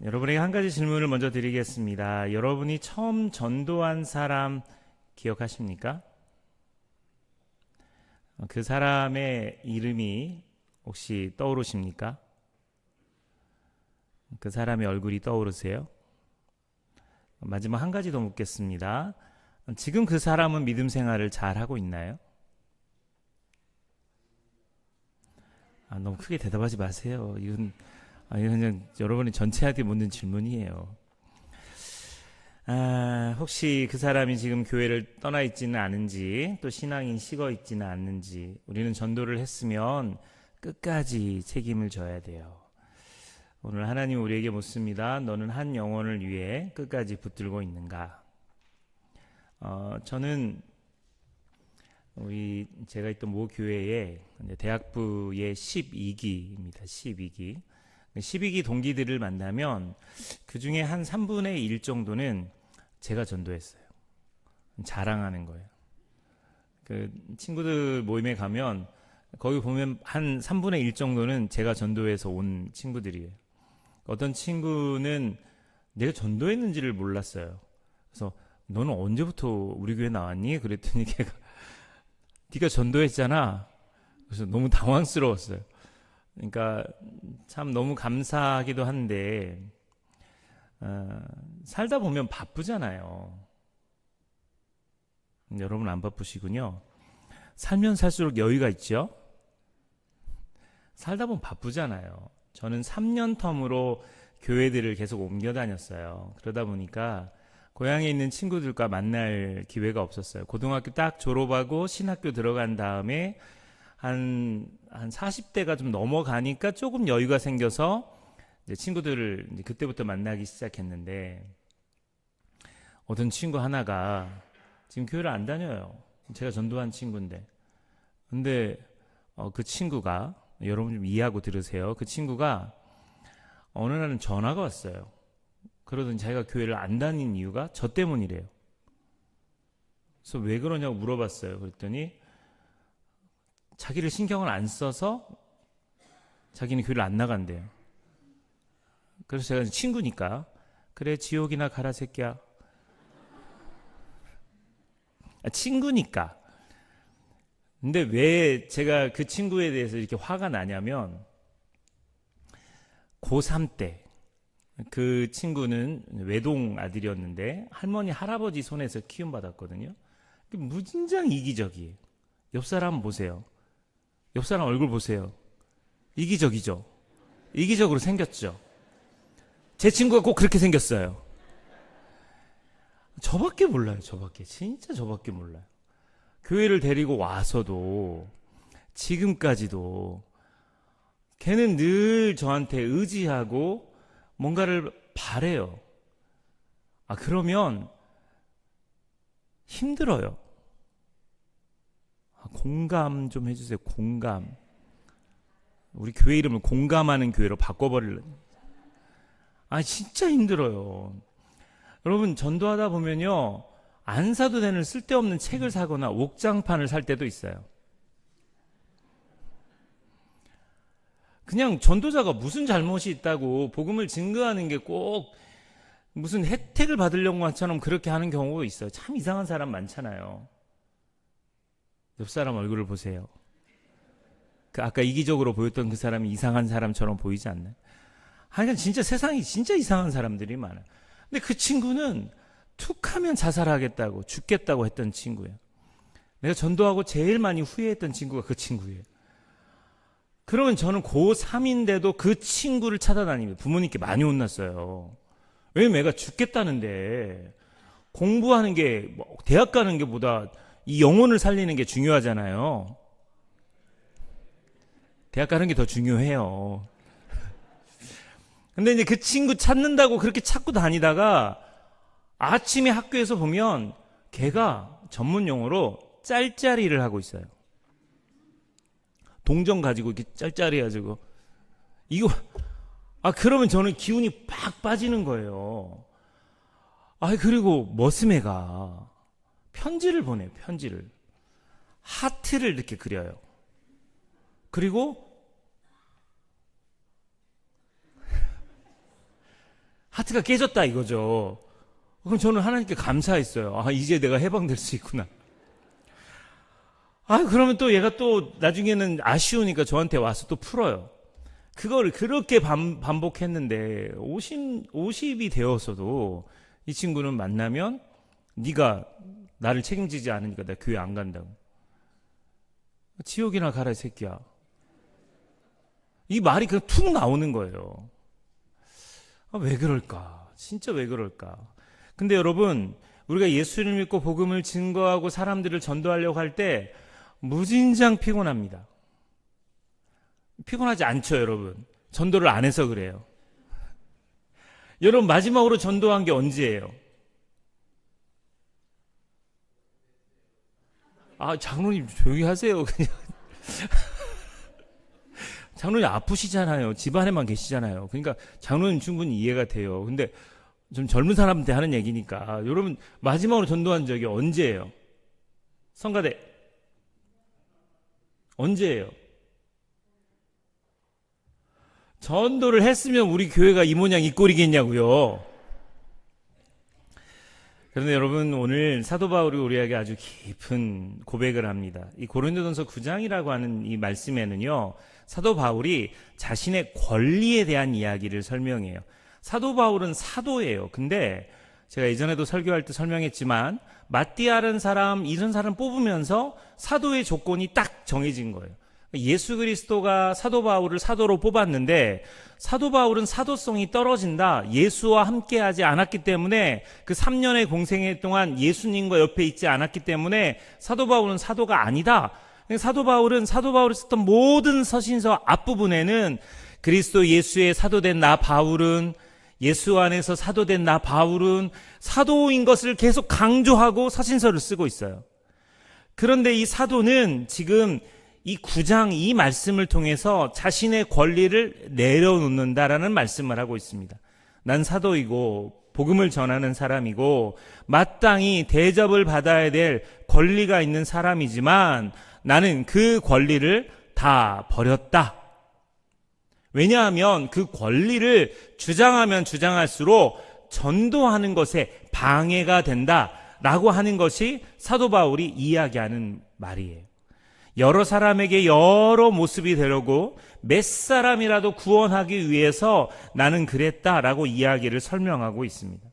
여러분에게 한 가지 질문을 먼저 드리겠습니다. 여러분이 처음 전도한 사람 기억하십니까? 그 사람의 이름이 혹시 떠오르십니까? 그 사람의 얼굴이 떠오르세요? 마지막 한 가지 더 묻겠습니다. 지금 그 사람은 믿음 생활을 잘 하고 있나요? 너무 크게 대답하지 마세요. 이건 그냥 여러분이 전체한테 묻는 질문이에요. 혹시 그 사람이 지금 교회를 떠나 있지는 않은지, 또 신앙이 식어 있지는 않는지, 우리는 전도를 했으면 끝까지 책임을 져야 돼요. 오늘 하나님 우리에게 묻습니다. 너는 한 영혼을 위해 끝까지 붙들고 있는가? 저는 제가 있던 모 교회에 대학부의 12기입니다. 12기. 12기 동기들을 만나면 그 중에 한 3분의 1 정도는 제가 전도했어요. 자랑하는 거예요. 그 친구들 모임에 가면 거기 보면 한 3분의 1 정도는 제가 전도해서 온 친구들이에요. 어떤 친구는 내가 전도했는지를 몰랐어요. 그래서 너는 언제부터 우리 교회 나왔니? 그랬더니 걔가 네가 전도했잖아. 그래서 너무 당황스러웠어요. 그러니까 참 너무 감사하기도 한데 살다 보면 바쁘잖아요. 여러분 안 바쁘시군요. 살면 살수록 여유가 있죠. 살다 보면 바쁘잖아요. 저는 3년 텀으로 교회들을 계속 옮겨 다녔어요. 그러다 보니까 고향에 있는 친구들과 만날 기회가 없었어요. 고등학교 딱 졸업하고 신학교 들어간 다음에 한 40대가 좀 넘어가니까 조금 여유가 생겨서 이제 친구들을 이제 그때부터 만나기 시작했는데, 어떤 친구 하나가 지금 교회를 안 다녀요. 제가 전도한 친구인데. 근데 그 친구가, 여러분 좀 이해하고 들으세요. 그 친구가 어느 날은 전화가 왔어요. 그러더니 자기가 교회를 안 다닌 이유가 저 때문이래요. 그래서 왜 그러냐고 물어봤어요. 그랬더니 자기를 신경을 안 써서 자기는 교회를 안 나간대요. 그래서 제가 친구니까 그래 지옥이나 가라 새끼야. 친구니까. 근데 왜 제가 그 친구에 대해서 이렇게 화가 나냐면, 고3 때 그 친구는 외동 아들이었는데 할머니 할아버지 손에서 키움받았거든요. 무진장 이기적이에요. 옆 사람 보세요. 옆 사람 얼굴 보세요. 이기적이죠. 이기적으로 생겼죠. 제 친구가 꼭 그렇게 생겼어요. 저밖에 몰라요. 진짜 저밖에 몰라요. 교회를 데리고 와서도 지금까지도 걔는 늘 저한테 의지하고 뭔가를 바래요. 그러면 힘들어요. 공감 좀 해주세요. 공감. 우리 교회 이름을 공감하는 교회로 바꿔버리려고. 진짜 힘들어요. 여러분 전도하다 보면요, 안 사도 되는 쓸데없는 책을 사거나 옥장판을 살 때도 있어요. 그냥 전도자가 무슨 잘못이 있다고 복음을 증거하는 게 꼭 무슨 혜택을 받으려는 것처럼 그렇게 하는 경우도 있어요. 참 이상한 사람 많잖아요. 옆 사람 얼굴을 보세요. 아까 이기적으로 보였던 그 사람이 이상한 사람처럼 보이지 않나요? 진짜 세상이 진짜 이상한 사람들이 많아요. 근데 그 친구는 툭하면 자살하겠다고 죽겠다고 했던 친구예요. 내가 전도하고 제일 많이 후회했던 친구가 그 친구예요. 그러면 저는 고3인데도 그 친구를 찾아다니면서 부모님께 많이 혼났어요. 왜냐면 애가 죽겠다는데, 공부하는 게 대학 가는 게 보다 이 영혼을 살리는 게 중요하잖아요. 대학 가는 게 더 중요해요. 근데 이제 그 친구 찾는다고 그렇게 찾고 다니다가 아침에 학교에서 보면 걔가 전문 용어로 짤짤이를 하고 있어요. 동전 가지고 이렇게 짤짤이 해가지고 이거 그러면 저는 기운이 팍 빠지는 거예요. 그리고 머스매가 편지를 보내요. 편지를 하트를 이렇게 그려요. 그리고 하트가 깨졌다 이거죠. 그럼 저는 하나님께 감사했어요. 이제 내가 해방될 수 있구나. 그러면 또 얘가 또 나중에는 아쉬우니까 저한테 와서 또 풀어요. 그걸 그렇게 반복했는데 50이 되었어도 이 친구는 만나면 네가 나를 책임지지 않으니까 나 교회 안 간다고. 지옥이나 가라 이 새끼야. 이 말이 그냥 툭 나오는 거예요. 왜 그럴까? 진짜 왜 그럴까? 근데 여러분, 우리가 예수를 믿고 복음을 증거하고 사람들을 전도하려고 할 때 무진장 피곤합니다. 피곤하지 않죠, 여러분? 전도를 안 해서 그래요. 여러분, 마지막으로 전도한 게 언제예요? 장로님 조용히 하세요. 그냥. 장로님 아프시잖아요. 집안에만 계시잖아요. 그러니까 장로님 충분히 이해가 돼요. 근데 좀 젊은 사람한테 하는 얘기니까. 여러분, 마지막으로 전도한 적이 언제예요? 성가대. 언제예요? 전도를 했으면 우리 교회가 이 모양 이 꼴이겠냐고요. 그런데 여러분, 오늘 사도 바울이 우리에게 아주 깊은 고백을 합니다. 이 고린도전서 9장이라고 하는 이 말씀에는요, 사도 바울이 자신의 권리에 대한 이야기를 설명해요. 사도 바울은 사도예요. 근데 제가 예전에도 설교할 때 설명했지만 마띠아라는 사람, 이런 사람 뽑으면서 사도의 조건이 딱 정해진 거예요. 예수 그리스도가 사도 바울을 사도로 뽑았는데 사도 바울은 사도성이 떨어진다. 예수와 함께하지 않았기 때문에 그 3년의 공생애 동안 예수님과 옆에 있지 않았기 때문에 사도 바울은 사도가 아니다. 사도 바울이 썼던 모든 서신서 앞부분에는 그리스도 예수의 사도된 나 바울은, 예수 안에서 사도된 나 바울은 사도인 것을 계속 강조하고 서신서를 쓰고 있어요. 그런데 이 사도는 지금 이 9장 이 말씀을 통해서 자신의 권리를 내려놓는다라는 말씀을 하고 있습니다. 난 사도이고 복음을 전하는 사람이고 마땅히 대접을 받아야 될 권리가 있는 사람이지만 나는 그 권리를 다 버렸다. 왜냐하면 그 권리를 주장하면 주장할수록 전도하는 것에 방해가 된다라고 하는 것이 사도 바울이 이야기하는 말이에요. 여러 사람에게 여러 모습이 되려고 몇 사람이라도 구원하기 위해서 나는 그랬다라고 이야기를 설명하고 있습니다.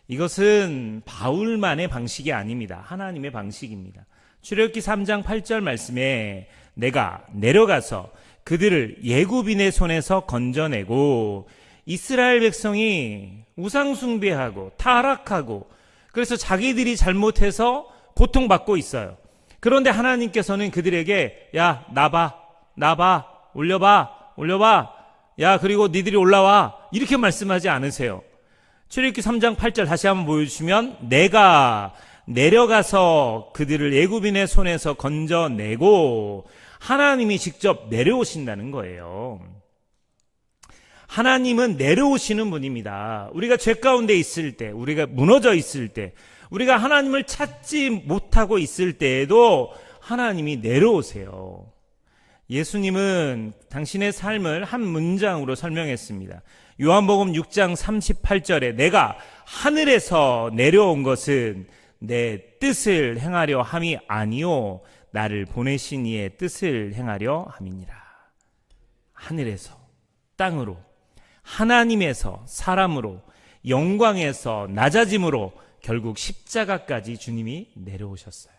이것은 바울만의 방식이 아닙니다. 하나님의 방식입니다. 출애굽기 3장 8절 말씀에 내가 내려가서 그들을 예굽인의 손에서 건져내고 이스라엘 백성이 우상 숭배하고 타락하고 그래서 자기들이 잘못해서 고통받고 있어요. 그런데 하나님께서는 그들에게 야 나봐 올려봐 야 그리고 니들이 올라와 이렇게 말씀하지 않으세요. 출애굽기 3장 8절 다시 한번 보여주시면 내가 내려가서 그들을 애굽인의 손에서 건져내고 하나님이 직접 내려오신다는 거예요. 하나님은 내려오시는 분입니다. 우리가 죄 가운데 있을 때, 우리가 무너져 있을 때, 우리가 하나님을 찾지 못하고 있을 때에도 하나님이 내려오세요. 예수님은 당신의 삶을 한 문장으로 설명했습니다. 요한복음 6장 38절에 내가 하늘에서 내려온 것은 내 뜻을 행하려 함이 아니요 나를 보내신 이의 뜻을 행하려 함이니라. 하늘에서 땅으로 하나님에서 사람으로 영광에서 낮아짐으로 결국 십자가까지 주님이 내려오셨어요.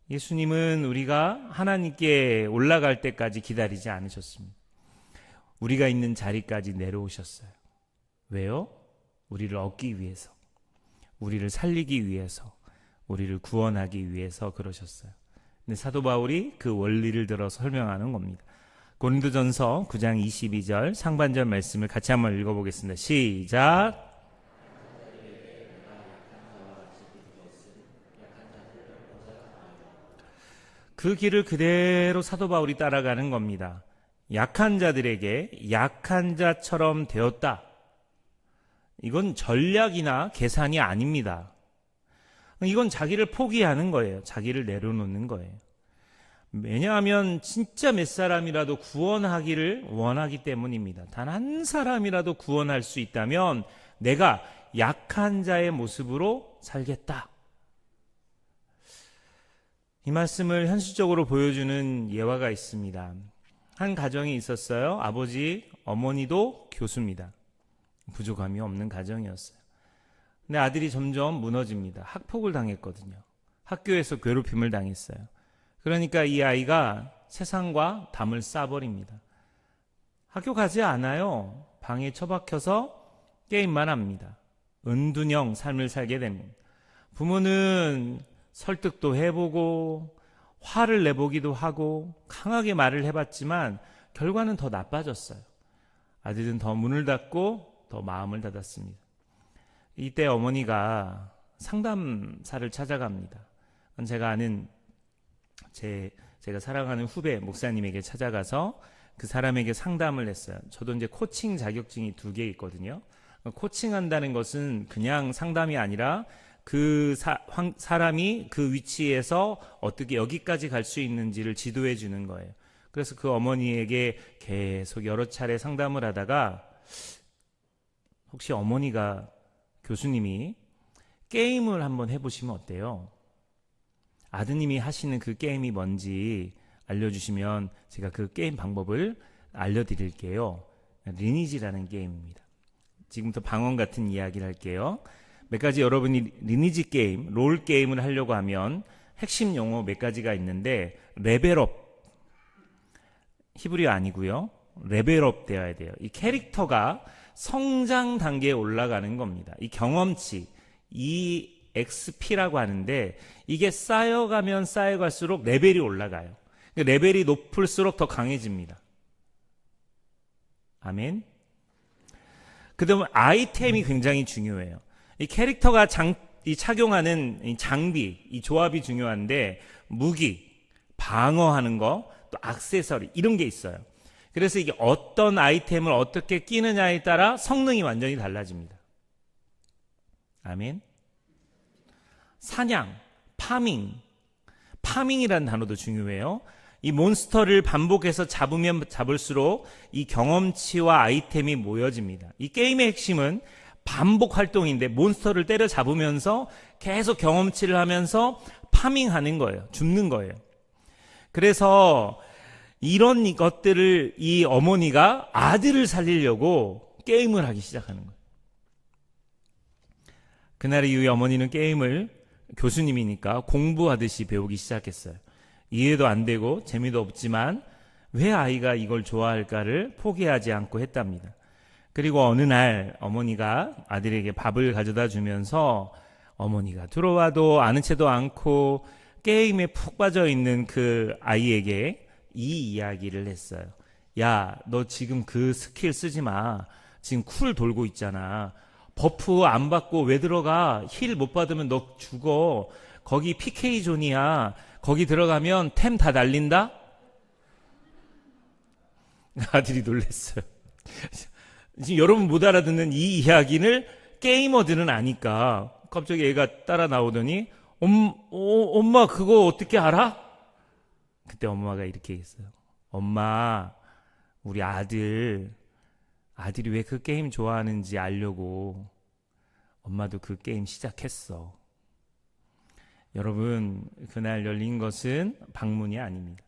예수님은 우리가 하나님께 올라갈 때까지 기다리지 않으셨습니다. 우리가 있는 자리까지 내려오셨어요. 왜요? 우리를 얻기 위해서, 우리를 살리기 위해서, 우리를 구원하기 위해서 그러셨어요. 근데 사도 바울이 그 원리를 들어 설명하는 겁니다. 고린도전서 9장 22절 상반절 말씀을 같이 한번 읽어보겠습니다. 시작. 그 길을 그대로 사도 바울이 따라가는 겁니다. 약한 자들에게 약한 자처럼 되었다. 이건 전략이나 계산이 아닙니다. 이건 자기를 포기하는 거예요. 자기를 내려놓는 거예요. 왜냐하면 진짜 몇 사람이라도 구원하기를 원하기 때문입니다. 단 한 사람이라도 구원할 수 있다면 내가 약한 자의 모습으로 살겠다. 이 말씀을 현실적으로 보여주는 예화가 있습니다. 한 가정이 있었어요. 아버지, 어머니도 교수입니다. 부족함이 없는 가정이었어요. 근데 아들이 점점 무너집니다. 학폭을 당했거든요. 학교에서 괴롭힘을 당했어요. 그러니까 이 아이가 세상과 담을 쌓아버립니다. 학교 가지 않아요. 방에 처박혀서 게임만 합니다. 은둔형 삶을 살게 됩니다. 부모는 설득도 해보고 화를 내보기도 하고 강하게 말을 해봤지만 결과는 더 나빠졌어요. 아들은 더 문을 닫고 더 마음을 닫았습니다. 이때 어머니가 상담사를 찾아갑니다. 제가 아는 제가 사랑하는 후배 목사님에게 찾아가서 그 사람에게 상담을 했어요. 저도 이제 코칭 자격증이 2개 있거든요. 코칭한다는 것은 그냥 상담이 아니라 그 사람이 그 위치에서 어떻게 여기까지 갈 수 있는지를 지도해 주는 거예요. 그래서 그 어머니에게 계속 여러 차례 상담을 하다가 혹시 어머니가 교수님이 게임을 한번 해보시면 어때요? 아드님이 하시는 그 게임이 뭔지 알려주시면 제가 그 게임 방법을 알려드릴게요. 리니지라는 게임입니다. 지금부터 방언 같은 이야기를 할게요. 몇 가지 여러분이 리니지 게임, 롤 게임을 하려고 하면 핵심 용어 몇 가지가 있는데 레벨업, 히브리어 아니고요. 레벨업 되어야 돼요. 이 캐릭터가 성장 단계에 올라가는 겁니다. 이 경험치, 이 XP라고 하는데 이게 쌓여가면 쌓여갈수록 레벨이 올라가요. 레벨이 높을수록 더 강해집니다. 아멘. 그 다음에 아이템이 굉장히 중요해요. 이 캐릭터가 착용하는 이 장비, 이 조합이 중요한데 무기, 방어하는 거, 또 액세서리 이런 게 있어요. 그래서 이게 어떤 아이템을 어떻게 끼느냐에 따라 성능이 완전히 달라집니다. 아멘. 사냥, 파밍이라는 단어도 중요해요. 이 몬스터를 반복해서 잡으면 잡을수록 이 경험치와 아이템이 모여집니다. 이 게임의 핵심은 반복 활동인데 몬스터를 때려 잡으면서 계속 경험치를 하면서 파밍하는 거예요. 줍는 거예요. 그래서 이런 것들을 이 어머니가 아들을 살리려고 게임을 하기 시작하는 거예요. 그날 이후에 어머니는 게임을 교수님이니까 공부하듯이 배우기 시작했어요. 이해도 안 되고 재미도 없지만 왜 아이가 이걸 좋아할까를 포기하지 않고 했답니다. 그리고 어느 날 어머니가 아들에게 밥을 가져다 주면서 어머니가 들어와도 아는 채도 않고 게임에 푹 빠져 있는 그 아이에게 이 이야기를 했어요. 야, 너 지금 그 스킬 쓰지 마. 지금 쿨 돌고 있잖아. 버프 안 받고 왜 들어가? 힐 못 받으면 너 죽어. 거기 PK존이야. 거기 들어가면 템 다 날린다? 아들이 놀랐어요. 지금 여러분 못 알아듣는 이 이야기를 게이머들은 아니까 갑자기 애가 따라 나오더니 엄마 그거 어떻게 알아? 그때 엄마가 이렇게 했어요. 엄마, 우리 아들이 왜 그 게임 좋아하는지 알려고 엄마도 그 게임 시작했어. 여러분, 그날 열린 것은 방문이 아닙니다.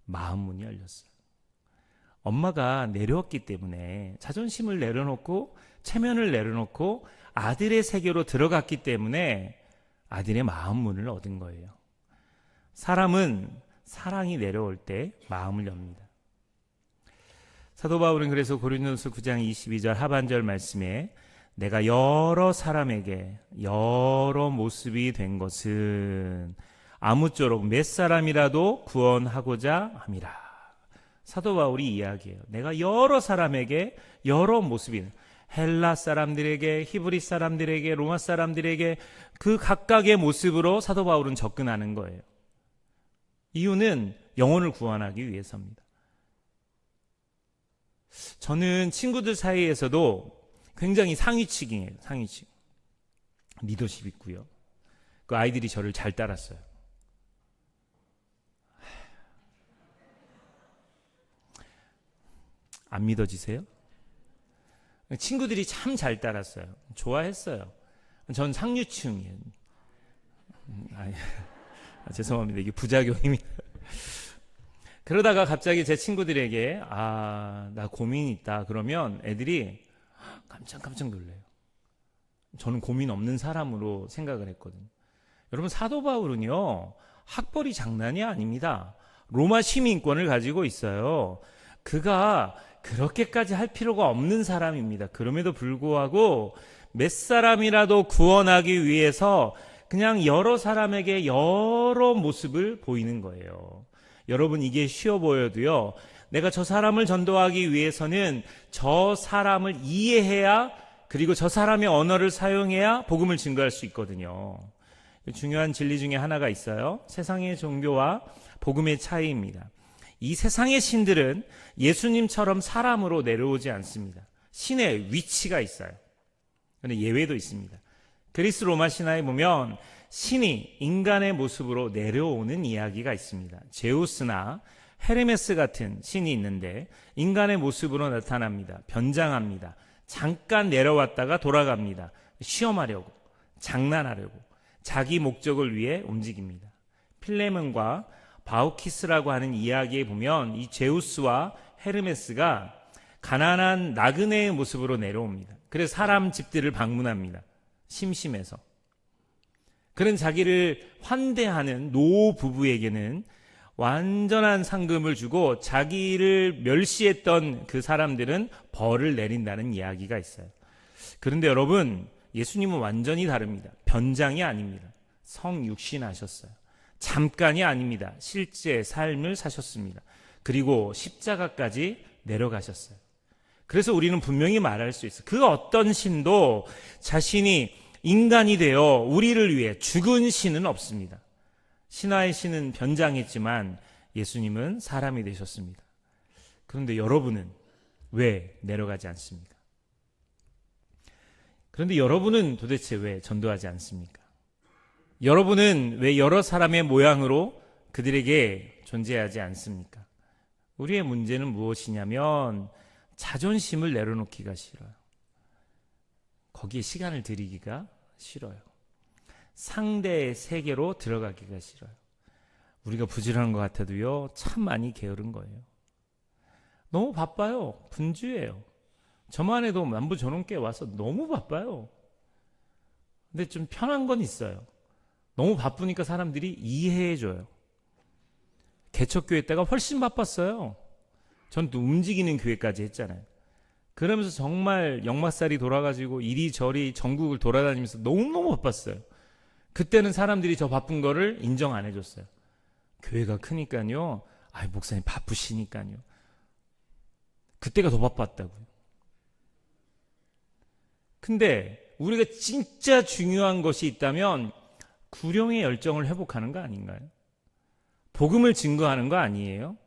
마음문이 열렸어요. 엄마가 내려왔기 때문에 자존심을 내려놓고 체면을 내려놓고 아들의 세계로 들어갔기 때문에 아들의 마음문을 얻은 거예요. 사람은 사랑이 내려올 때 마음을 엽니다. 사도 바울은 그래서 고린도서 9장 22절 하반절 말씀에 내가 여러 사람에게 여러 모습이 된 것은 아무쪼록 몇 사람이라도 구원하고자 함이라. 사도 바울이 이야기해요. 내가 여러 사람에게 여러 모습이, 헬라 사람들에게, 히브리 사람들에게, 로마 사람들에게 그 각각의 모습으로 사도 바울은 접근하는 거예요. 이유는 영혼을 구원하기 위해서입니다. 저는 친구들 사이에서도 굉장히 상위층이에요. 상위층. 리더십 있고요. 그 아이들이 저를 잘 따랐어요. 안 믿어지세요? 친구들이 참 잘 따랐어요. 좋아했어요. 전 상류층이에요. 죄송합니다. 이게 부작용입니다. 그러다가 갑자기 제 친구들에게 나 고민이 있다 그러면 애들이 깜짝 놀래요. 저는 고민 없는 사람으로 생각을 했거든요. 여러분, 사도 바울은요, 학벌이 장난이 아닙니다. 로마 시민권을 가지고 있어요. 그가 그렇게까지 할 필요가 없는 사람입니다. 그럼에도 불구하고 몇 사람이라도 구원하기 위해서 그냥 여러 사람에게 여러 모습을 보이는 거예요. 여러분, 이게 쉬워 보여도요, 내가 저 사람을 전도하기 위해서는 저 사람을 이해해야, 그리고 저 사람의 언어를 사용해야 복음을 증거할 수 있거든요. 중요한 진리 중에 하나가 있어요. 세상의 종교와 복음의 차이입니다. 이 세상의 신들은 예수님처럼 사람으로 내려오지 않습니다. 신의 위치가 있어요. 그런데 예외도 있습니다. 그리스 로마 신화에 보면 신이 인간의 모습으로 내려오는 이야기가 있습니다. 제우스나 헤르메스 같은 신이 있는데 인간의 모습으로 나타납니다. 변장합니다. 잠깐 내려왔다가 돌아갑니다. 시험하려고, 장난하려고, 자기 목적을 위해 움직입니다. 필레몬과 바우키스라고 하는 이야기에 보면 이 제우스와 헤르메스가 가난한 나그네의 모습으로 내려옵니다. 그래서 사람 집들을 방문합니다. 심심해서. 그런 자기를 환대하는 노 부부에게는 완전한 상금을 주고 자기를 멸시했던 그 사람들은 벌을 내린다는 이야기가 있어요. 그런데 여러분, 예수님은 완전히 다릅니다. 변장이 아닙니다. 성육신하셨어요. 잠깐이 아닙니다. 실제 삶을 사셨습니다. 그리고 십자가까지 내려가셨어요. 그래서 우리는 분명히 말할 수 있어요. 그 어떤 신도 자신이 인간이 되어 우리를 위해 죽은 신은 없습니다. 신화의 신은 변장했지만 예수님은 사람이 되셨습니다. 그런데 여러분은 왜 내려가지 않습니까? 그런데 여러분은 도대체 왜 전도하지 않습니까? 여러분은 왜 여러 사람의 모양으로 그들에게 존재하지 않습니까? 우리의 문제는 무엇이냐면 자존심을 내려놓기가 싫어요. 거기에 시간을 들이기가 싫어요. 상대의 세계로 들어가기가 싫어요. 우리가 부지런한 것 같아도요, 참 많이 게으른 거예요. 너무 바빠요. 분주해요. 저만 해도 만부전원께 와서 너무 바빠요. 근데 좀 편한 건 있어요. 너무 바쁘니까 사람들이 이해해줘요. 개척교회 때가 훨씬 바빴어요. 전 또 움직이는 교회까지 했잖아요. 그러면서 정말 역마살이 돌아가지고 이리저리 전국을 돌아다니면서 너무너무 바빴어요. 그때는 사람들이 저 바쁜 거를 인정 안 해줬어요. 교회가 크니까요. 목사님 바쁘시니까요. 그때가 더 바빴다고요. 근데 우리가 진짜 중요한 것이 있다면 구령의 열정을 회복하는 거 아닌가요? 복음을 증거하는 거 아니에요?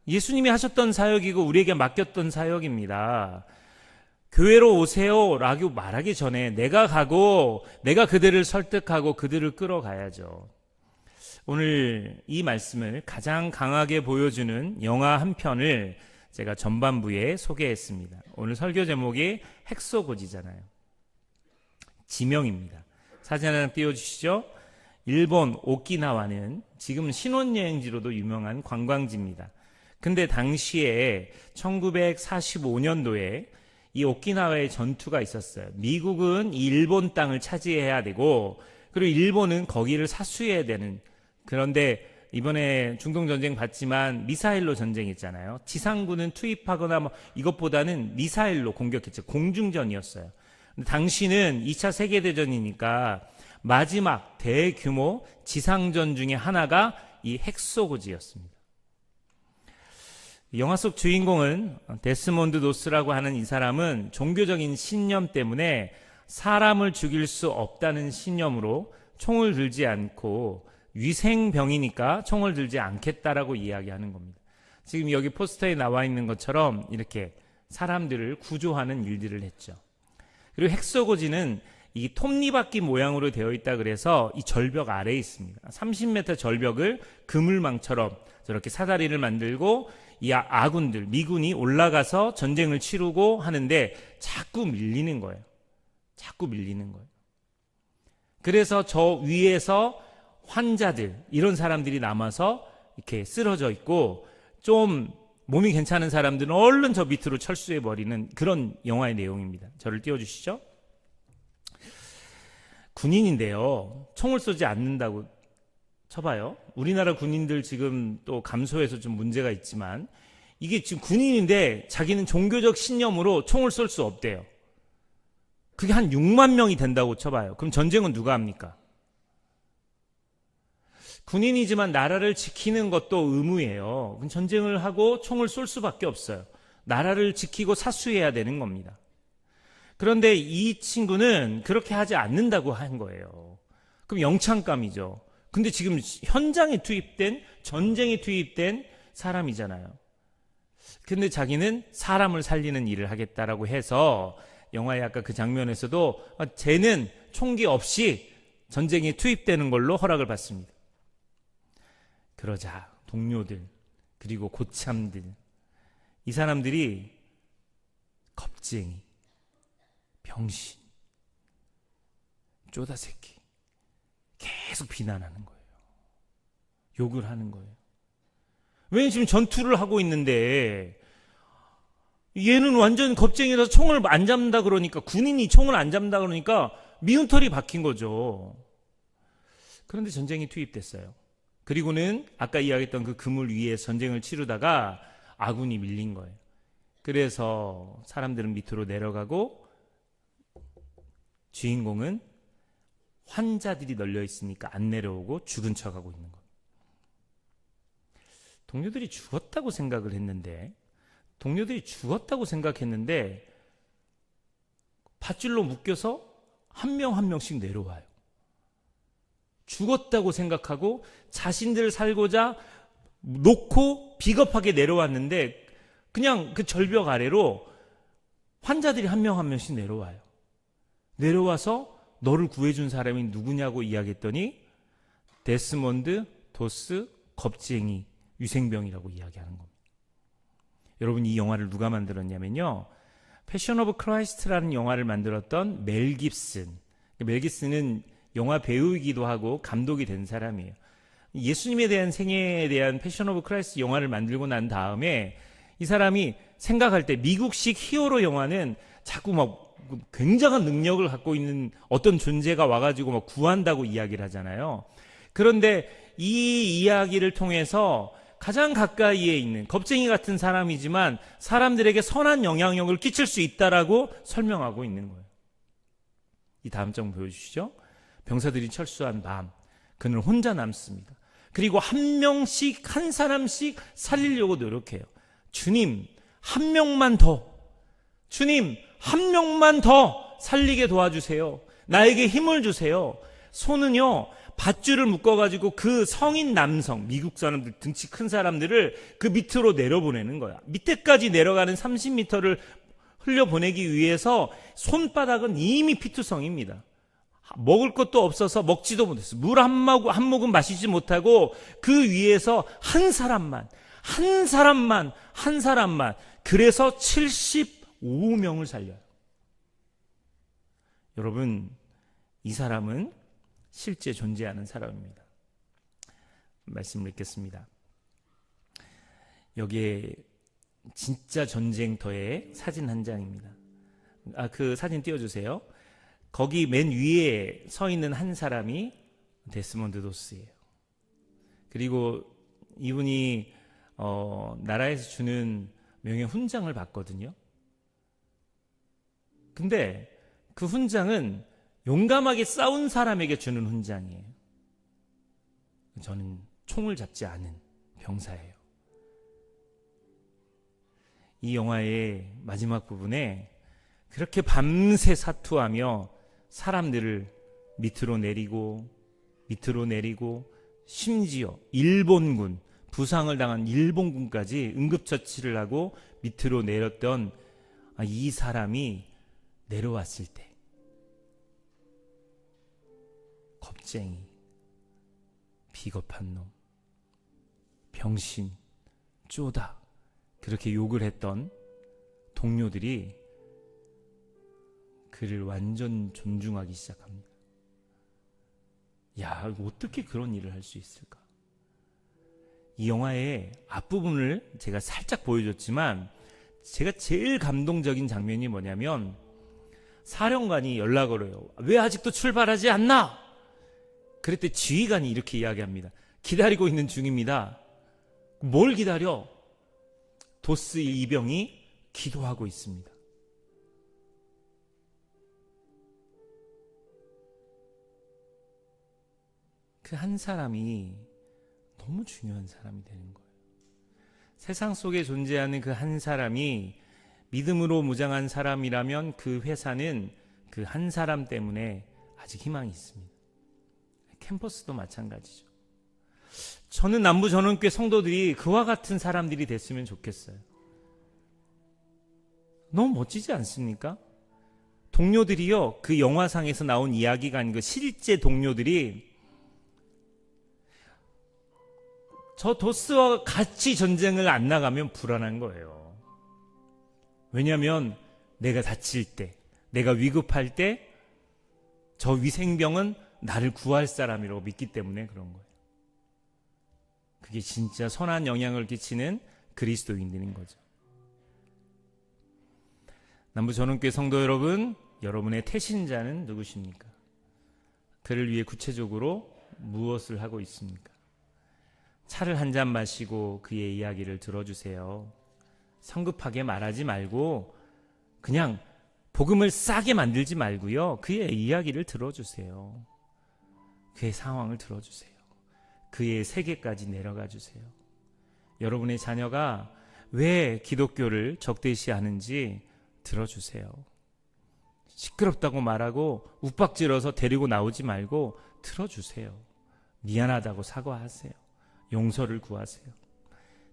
예수님이 하셨던 사역이고 우리에게 맡겼던 사역입니다. 교회로 오세요 라고 말하기 전에 내가 가고 내가 그들을 설득하고 그들을 끌어가야죠. 오늘 이 말씀을 가장 강하게 보여주는 영화 한 편을 제가 전반부에 소개했습니다. 오늘 설교 제목이 헥소고지잖아요. 지명입니다. 사진 하나 띄워주시죠. 일본 오키나와는 지금 신혼여행지로도 유명한 관광지입니다. 근데 당시에 1945년도에 이 오키나와의 전투가 있었어요. 미국은 이 일본 땅을 차지해야 되고, 그리고 일본은 거기를 사수해야 되는. 그런데 이번에 중동전쟁 봤지만 미사일로 전쟁했잖아요. 지상군은 투입하거나 이것보다는 미사일로 공격했죠. 공중전이었어요. 당시는 2차 세계대전이니까 마지막 대규모 지상전 중에 하나가 이 헥소고지였습니다. 영화 속 주인공은 데스몬드 노스라고 하는 이 사람은 종교적인 신념 때문에 사람을 죽일 수 없다는 신념으로 총을 들지 않고 위생병이니까 총을 들지 않겠다라고 이야기하는 겁니다. 지금 여기 포스터에 나와 있는 것처럼 이렇게 사람들을 구조하는 일들을 했죠. 그리고 헥소고지는 이 톱니바퀴 모양으로 되어 있다 그래서 이 절벽 아래에 있습니다. 30m 절벽을 그물망처럼 저렇게 사다리를 만들고 이 아군들, 미군이 올라가서 전쟁을 치르고 하는데 자꾸 밀리는 거예요. 자꾸 밀리는 거예요. 그래서 저 위에서 환자들, 이런 사람들이 남아서 이렇게 쓰러져 있고, 좀 몸이 괜찮은 사람들은 얼른 저 밑으로 철수해버리는 그런 영화의 내용입니다. 저를 띄워주시죠. 군인인데요, 총을 쏘지 않는다고 쳐봐요. 우리나라 군인들 지금 또 감소해서 좀 문제가 있지만, 이게 지금 군인인데 자기는 종교적 신념으로 총을 쏠 수 없대요. 그게 한 6만 명이 된다고 쳐봐요. 그럼 전쟁은 누가 합니까? 군인이지만 나라를 지키는 것도 의무예요. 그럼 전쟁을 하고 총을 쏠 수밖에 없어요. 나라를 지키고 사수해야 되는 겁니다. 그런데 이 친구는 그렇게 하지 않는다고 한 거예요. 그럼 영창감이죠. 근데 지금 현장에 투입된, 전쟁에 투입된 사람이잖아요. 근데 자기는 사람을 살리는 일을 하겠다라고 해서, 영화의 아까 그 장면에서도 쟤는 총기 없이 전쟁에 투입되는 걸로 허락을 받습니다. 그러자 동료들, 그리고 고참들, 이 사람들이 겁쟁이, 병신, 쪼다새끼 계속 비난하는 거예요. 욕을 하는 거예요. 왜 지금 전투를 하고 있는데 얘는 완전 겁쟁이라서 총을 안 잡는다 그러니까, 군인이 총을 안 잡는다 그러니까 미운 털이 박힌 거죠. 그런데 전쟁이 투입됐어요. 그리고는 아까 이야기했던 그 그물 위에 전쟁을 치르다가 아군이 밀린 거예요. 그래서 사람들은 밑으로 내려가고 주인공은 환자들이 널려 있으니까 안 내려오고 죽은 척하고 있는 거예요. 동료들이 죽었다고 생각했는데 밧줄로 묶여서 한 명 한 명씩 내려와요. 죽었다고 생각하고 자신들 살고자 놓고 비겁하게 내려왔는데, 그냥 그 절벽 아래로 환자들이 한 명 한 명씩 내려와요. 내려와서 너를 구해준 사람이 누구냐고 이야기했더니 데스몬드 도스 겁쟁이 유생병이라고 이야기하는 겁니다. 여러분, 이 영화를 누가 만들었냐면요, 패션 오브 크라이스트라는 영화를 만들었던 멜 깁슨. 멜 깁슨은 영화 배우이기도 하고 감독이 된 사람이에요. 예수님에 대한 생애에 대한 패션 오브 크라이스트 영화를 만들고 난 다음에 이 사람이 생각할 때, 미국식 히어로 영화는 자꾸 막 굉장한 능력을 갖고 있는 어떤 존재가 와가지고 막 구한다고 이야기를 하잖아요. 그런데 이 이야기를 통해서 가장 가까이에 있는 겁쟁이 같은 사람이지만 사람들에게 선한 영향력을 끼칠 수 있다라고 설명하고 있는 거예요. 이 다음 장 보여주시죠. 병사들이 철수한 밤, 그는 혼자 남습니다. 그리고 한 명씩, 한 사람씩 살리려고 노력해요. 주님, 한 명만 더, 주님, 한 명만 더 살리게 도와주세요. 나에게 힘을 주세요. 손은요, 밧줄을 묶어가지고 그 성인 남성, 미국 사람들, 등치 큰 사람들을 그 밑으로 내려보내는 거야. 밑에까지 내려가는 30m를 흘려보내기 위해서 손바닥은 이미 피투성입니다. 먹을 것도 없어서 먹지도 못했어요. 물 한 모금 마시지 못하고 그 위에서 한 사람만, 그래서 75명을 살려요. 여러분, 이 사람은 실제 존재하는 사람입니다. 말씀을 읽겠습니다. 여기에 진짜 전쟁터의 사진 한 장입니다. 그 사진 띄워주세요. 거기 맨 위에 서 있는 한 사람이 데스몬드 도스예요. 그리고 이분이 나라에서 주는 명예 훈장을 받거든요. 근데 그 훈장은 용감하게 싸운 사람에게 주는 훈장이에요. 저는 총을 잡지 않은 병사예요. 이 영화의 마지막 부분에 그렇게 밤새 사투하며 사람들을 밑으로 내리고 심지어 일본군, 부상을 당한 일본군까지 응급처치를 하고 밑으로 내렸던 이 사람이 내려왔을 때, 겁쟁이, 비겁한 놈, 병신, 쪼다, 그렇게 욕을 했던 동료들이 그를 완전 존중하기 시작합니다. 야, 어떻게 그런 일을 할 수 있을까? 이 영화의 앞부분을 제가 살짝 보여줬지만 제가 제일 감동적인 장면이 뭐냐면 사령관이 연락을 해요. 왜 아직도 출발하지 않나? 그랬더니 지휘관이 이렇게 이야기합니다. 기다리고 있는 중입니다. 뭘 기다려? 도스 이병이 기도하고 있습니다. 그 한 사람이 너무 중요한 사람이 되는 거예요. 세상 속에 존재하는 그 한 사람이 믿음으로 무장한 사람이라면 그 회사는 그 한 사람 때문에 아직 희망이 있습니다. 캠퍼스도 마찬가지죠. 저는 남부전원교회 성도들이 그와 같은 사람들이 됐으면 좋겠어요. 너무 멋지지 않습니까? 동료들이요, 그 영화상에서 나온 이야기가 아닌 그 실제 동료들이 저 도스와 같이 전쟁을 안 나가면 불안한 거예요. 왜냐하면 내가 다칠 때, 내가 위급할 때 저 위생병은 나를 구할 사람이라고 믿기 때문에 그런 거예요. 그게 진짜 선한 영향을 끼치는 그리스도인들인 거죠. 남부전원교회 성도 여러분, 여러분의 태신자는 누구십니까? 그를 위해 구체적으로 무엇을 하고 있습니까? 차를 한 잔 마시고 그의 이야기를 들어주세요. 성급하게 말하지 말고 그냥 복음을 싸게 만들지 말고요. 그의 이야기를 들어주세요. 그의 상황을 들어주세요. 그의 세계까지 내려가 주세요. 여러분의 자녀가 왜 기독교를 적대시하는지 들어주세요. 시끄럽다고 말하고 욱박질러서 데리고 나오지 말고 들어주세요. 미안하다고 사과하세요. 용서를 구하세요.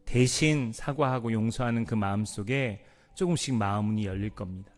대신 사과하고 용서하는 그 마음 속에 조금씩 마음문이 열릴 겁니다.